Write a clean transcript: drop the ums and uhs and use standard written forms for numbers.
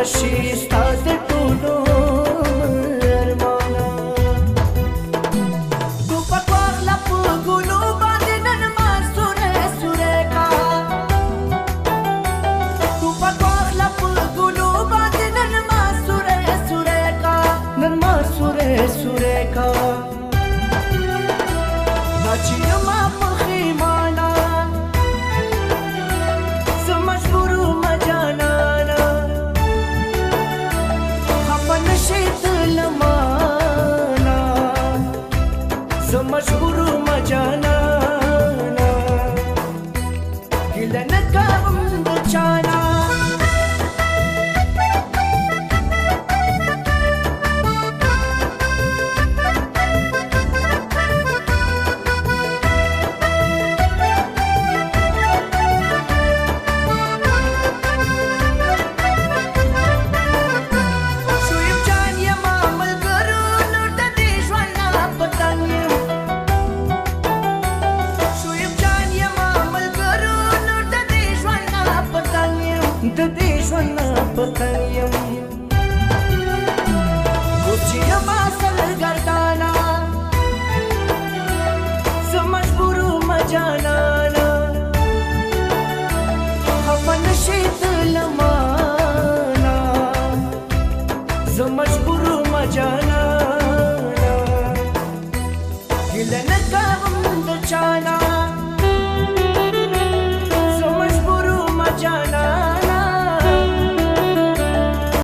راشي ستا د ټولو ارمانه ټوپک واخله په ګلو باندې نن ما سوری سوری کا ټوپک واخله په ګلو باندې نن ما سوری سوری کا نن ما سوری سوری کا دا چې یما پښیمانه زه مجبور وم جانانه خفه نشې ته له مانه زه مجبور وم جانانه هیله نه کوم د چانه د دې ژوند پتنګ یم